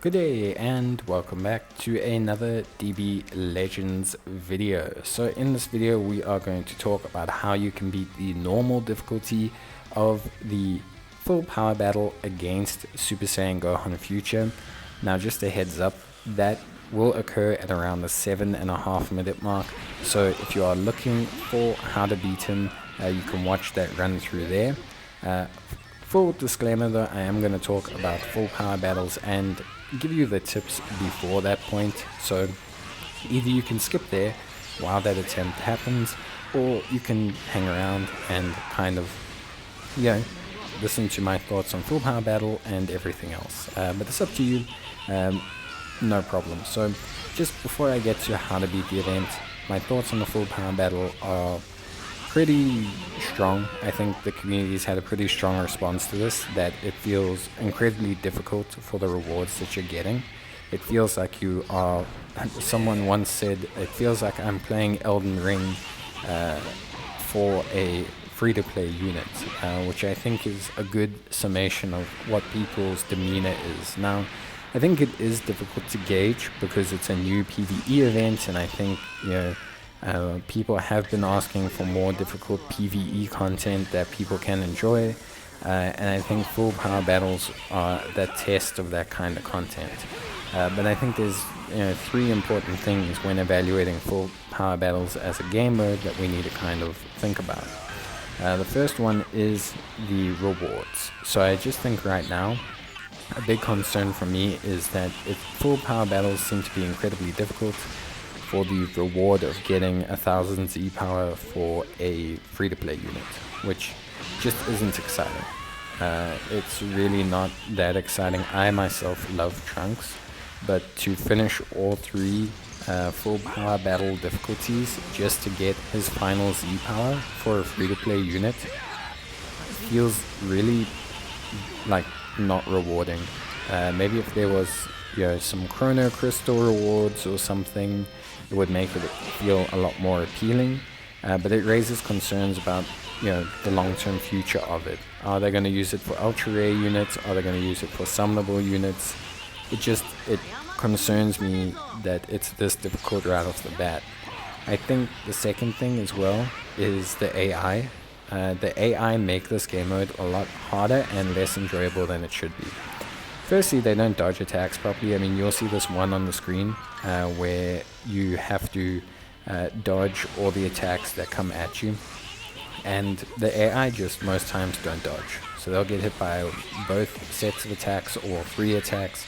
Good day and welcome back to another DB Legends video. So in this video we are going to talk about how you can beat the normal difficulty of the full power battle against Super Saiyan Gohan Future. Now just a heads up, that will occur at around the 7.5 minute mark. So if you are looking for how to beat him, you can watch that run through there. Full disclaimer though, I am going to talk about full power battles and give you the tips before that point. So either you can skip there while that attempt happens, or you can hang around and kind of, listen to my thoughts on full power battle and everything else. But it's up to you, no problem. So just before I get to how to beat the event, my thoughts on the full power battle are pretty strong. I think the community's had a pretty strong response to this, that it feels incredibly difficult for the rewards that you're getting. It feels like you are, someone once said, it feels like I'm playing Elden Ring for a free-to-play unit, which I think is a good summation of what people's demeanor is. Now, I think it is difficult to gauge because it's a new PvE event, and I think, people have been asking for more difficult PvE content that people can enjoy, and I think full power battles are the test of that kind of content. But I think there's three important things when evaluating full power battles as a game mode that we need to kind of think about. The first one is the rewards. So I just think right now, a big concern for me is that if full power battles seem to be incredibly difficult, for the reward of getting 1000 Z power for a free-to-play unit, which just isn't exciting. It's really not that exciting. I myself love Trunks, but to finish all three full power battle difficulties just to get his final Z power for a free-to-play unit feels really like not rewarding. Maybe if there was some chrono crystal rewards or something, it would make it feel a lot more appealing, but it raises concerns about the long-term future of it. Are they going to use it for ultra rare units? Are they going to use it for summonable units? It concerns me that it's this difficult right off the bat. I think the second thing as well is the AI. The AI make this game mode a lot harder and less enjoyable than it should be. Firstly, they don't dodge attacks properly. I mean, you'll see this one on the screen where you have to dodge all the attacks that come at you, and the AI just most times don't dodge. So they'll get hit by both sets of attacks or three attacks.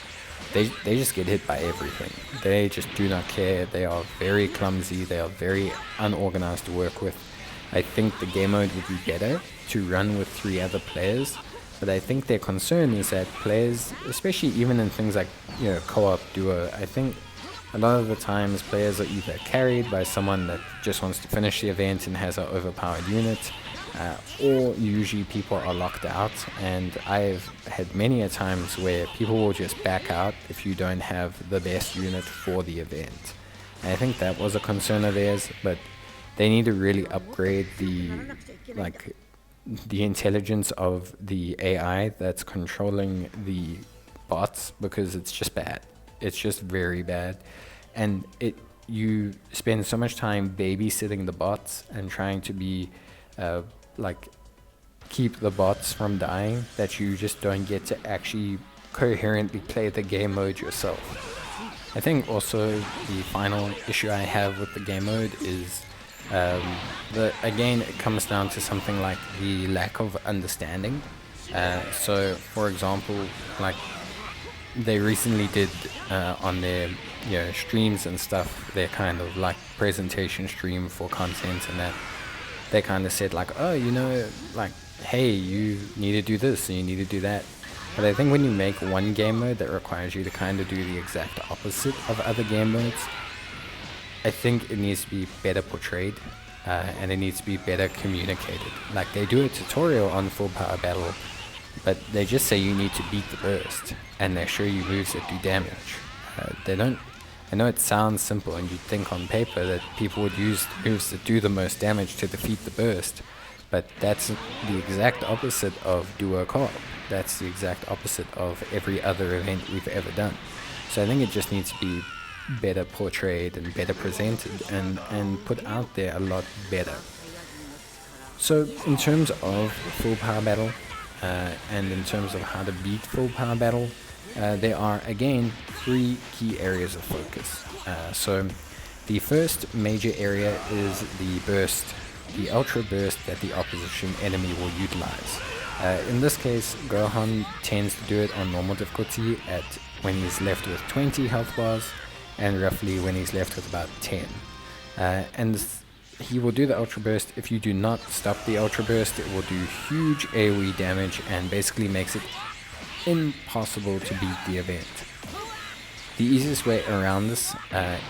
They just get hit by everything. They just do not care. They are very clumsy. They are very unorganized to work with. I think the game mode would be better to run with 3 other players. But I think their concern is that players, especially even in things like co-op duo, I think a lot of the times players are either carried by someone that just wants to finish the event and has an overpowered unit, or usually people are locked out. And I've had many a times where people will just back out if you don't have the best unit for the event. And I think that was a concern of theirs, but they need to really upgrade the intelligence of the AI that's controlling the bots, because it's just bad. It's just very bad, and you spend so much time babysitting the bots and trying to be keep the bots from dying that you just don't get to actually coherently play the game mode yourself. I think also the final issue I have with the game mode is again, it comes down to something like the lack of understanding. So, for example, like they recently did on their streams and stuff, their kind of like presentation stream for content, and that they kind of said like, oh, hey, you need to do this and you need to do that. But I think when you make one game mode that requires you to kind of do the exact opposite of other game modes, I think it needs to be better portrayed, and it needs to be better communicated. Like they do a tutorial on full power battle, but they just say you need to beat the burst, and they show you moves that do damage. They don't. I know it sounds simple, and you'd think on paper that people would use moves that do the most damage to defeat the burst, but that's the exact opposite of duo co-op. That's the exact opposite of every other event we've ever done. So I think it just needs to be better portrayed and better presented and put out there a lot better. So in terms of full power battle, and in terms of how to beat full power battle, there are again 3 key areas of focus. So the first major area is the burst, the ultra burst that the opposition enemy will utilize. In this case, Gohan tends to do it on normal difficulty at when he's left with 20 health bars, and roughly when he's left with about 10. And he will do the ultra burst. If you do not stop the ultra burst, it will do huge AoE damage and basically makes it impossible to beat the event. The easiest way around this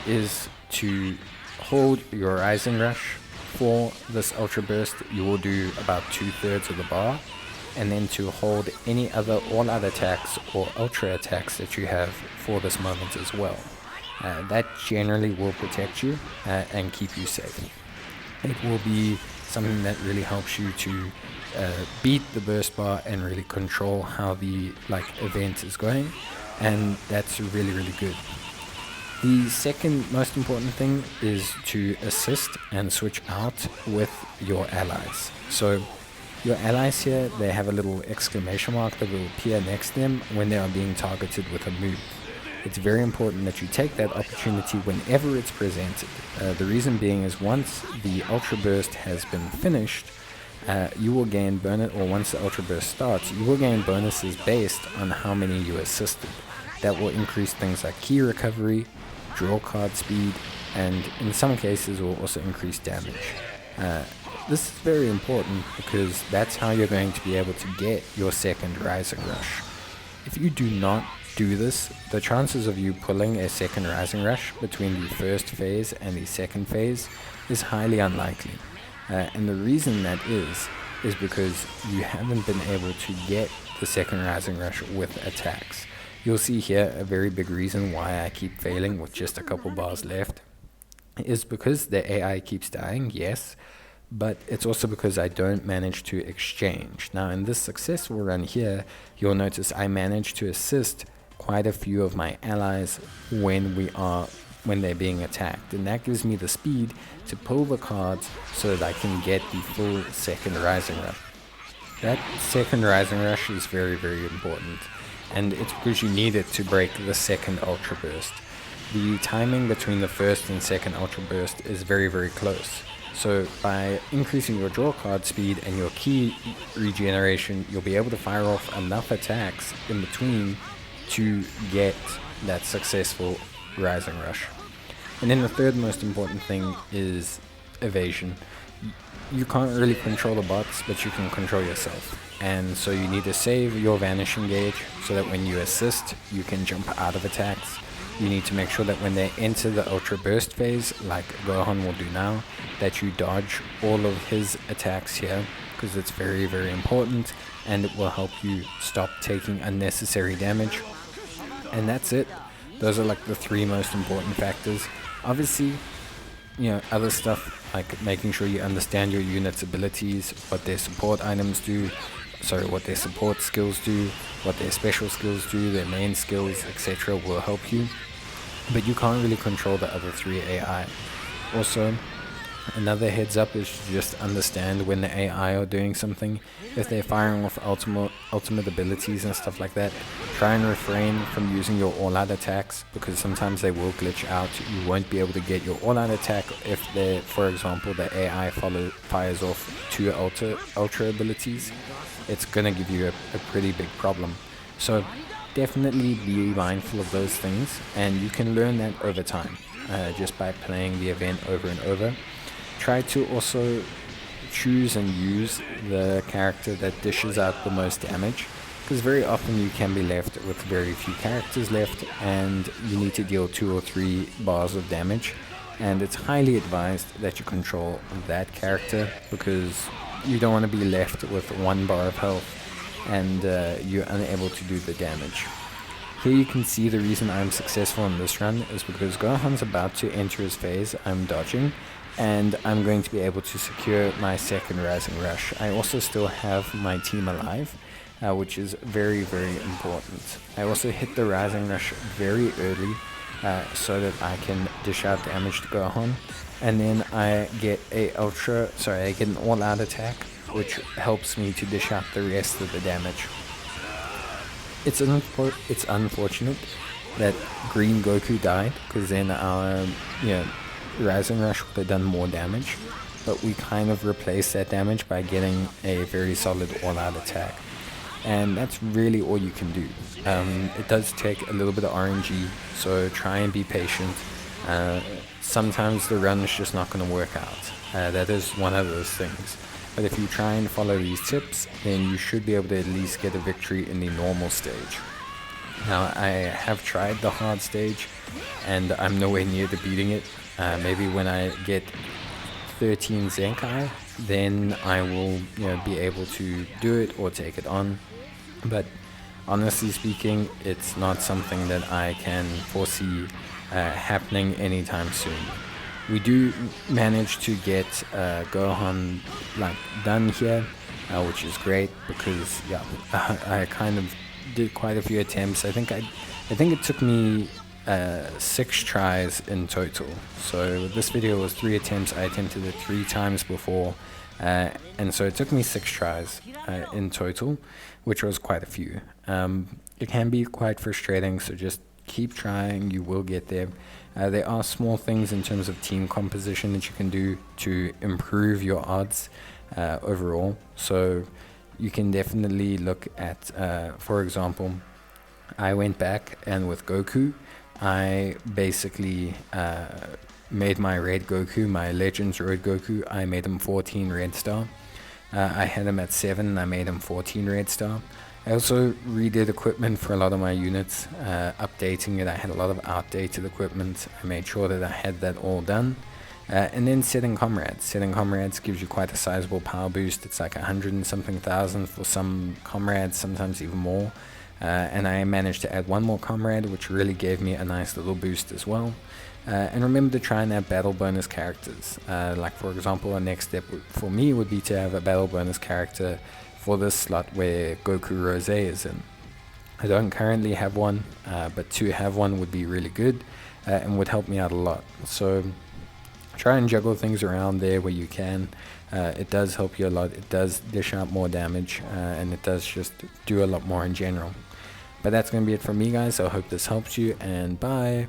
is to hold your Rising Rush. For this ultra burst, you will do about 2/3 of the bar, and then to hold all other attacks or ultra attacks that you have for this moment as well. That generally will protect you and keep you safe. It will be something that really helps you to beat the burst bar and really control how the event is going, and that's really, really good. The second most important thing is to assist and switch out with your allies. So your allies here, they have a little exclamation mark that will appear next to them when they are being targeted with a move. It's very important that you take that opportunity whenever it's presented. The reason being is once the Ultra Burst has been finished, you will gain bonus, or once the Ultra Burst starts, you will gain bonuses based on how many you assisted. That will increase things like key recovery, draw card speed, and in some cases will also increase damage. This is very important because that's how you're going to be able to get your second Rising Rush. If you do not do this, the chances of you pulling a second Rising Rush between the first phase and the second phase is highly unlikely. And the reason that is because you haven't been able to get the second Rising Rush with attacks. You'll see here a very big reason why I keep failing with just a couple bars left is because the AI keeps dying, yes, but it's also because I don't manage to exchange. Now in this successful run here, you'll notice I managed to assist quite a few of my allies when they're being attacked, and that gives me the speed to pull the cards so that I can get the full second Rising Rush. That second Rising Rush is very, very important, and it's because you need it to break the second Ultra Burst. The timing between the first and second Ultra Burst is very, very close. So by increasing your draw card speed and your key regeneration, you'll be able to fire off enough attacks in between to get that successful Rising Rush. And then the third most important thing is evasion. You can't really control the bots, but you can control yourself. And so you need to save your vanishing gauge so that when you assist, you can jump out of attacks. You need to make sure that when they enter the Ultra Burst phase, like Gohan will do now, that you dodge all of his attacks here, because it's very, very important, and it will help you stop taking unnecessary damage. And that's it. Those are like the 3 most important factors. Obviously, other stuff like making sure you understand your unit's abilities, what their support items do, what their support skills do, what their special skills do, their main skills, etc. will help you. But you can't really control the other 3 AI. Also, another heads up is to just understand when the AI are doing something. If they're firing off ultimate abilities and stuff like that, try and refrain from using your all-out attacks, because sometimes they will glitch out. You won't be able to get your all-out attack if for example, the AI fires off 2 ultra abilities. It's gonna give you a pretty big problem. So definitely be mindful of those things, and you can learn that over time, just by playing the event over and over. Try to also choose and use the character that dishes out the most damage, because very often you can be left with very few characters left and you need to deal 2 or 3 bars of damage, and it's highly advised that you control that character, because you don't want to be left with 1 bar of health and you're unable to do the damage. Here you can see the reason I'm successful in this run is because Gohan's about to enter his phase, I'm dodging, and I'm going to be able to secure my second Rising Rush. I also still have my team alive, which is very, very important. I also hit the Rising Rush very early so that I can dish out damage to Gohan. And then I get I get an all-out attack, which helps me to dish out the rest of the damage. It's unfortunate that Green Goku died, because then our Rising Rush would have done more damage, but we kind of replaced that damage by getting a very solid all-out attack. And that's really all you can do. It does take a little bit of RNG, so try and be patient. Sometimes the run is just not going to work out. That is one of those things. But if you try and follow these tips, then you should be able to at least get a victory in the normal stage. Now, I have tried the hard stage, and I'm nowhere near to beating it. Maybe when I get 13 Zenkai, then I will be able to do it or take it on. But honestly speaking, it's not something that I can foresee happening anytime soon. We do manage to get Gohan done here, which is great, because I kind of did quite a few attempts. I think it took me 6 tries in total. So this video was 3 attempts. I attempted it 3 times before, and so it took me 6 tries in total, which was quite a few. It can be quite frustrating, so just keep trying. You will get there. There are small things in terms of team composition that you can do to improve your odds overall. So you can definitely look at, for example, I went back and with Goku, I basically made my Red Goku, my Legends Red Goku, I made him 14 Red Star. I had him at 7 and I made him 14 Red Star. I also redid equipment for a lot of my units, updating it. I had a lot of outdated equipment. I made sure that I had that all done. And then setting comrades. Setting comrades gives you quite a sizable power boost. It's like 100 and something thousand for some comrades, sometimes even more. And I managed to add one more comrade, which really gave me a nice little boost as well. And remember to try and add battle bonus characters. Like for example, a next step for me would be to have a battle bonus character for this slot where Goku Rose is in. I don't currently have one, but to have one would be really good and would help me out a lot. So try and juggle things around there where you can. It does help you a lot. It does dish out more damage, and it does just do a lot more in general. But that's going to be it from me, guys. So I hope this helps you, and bye.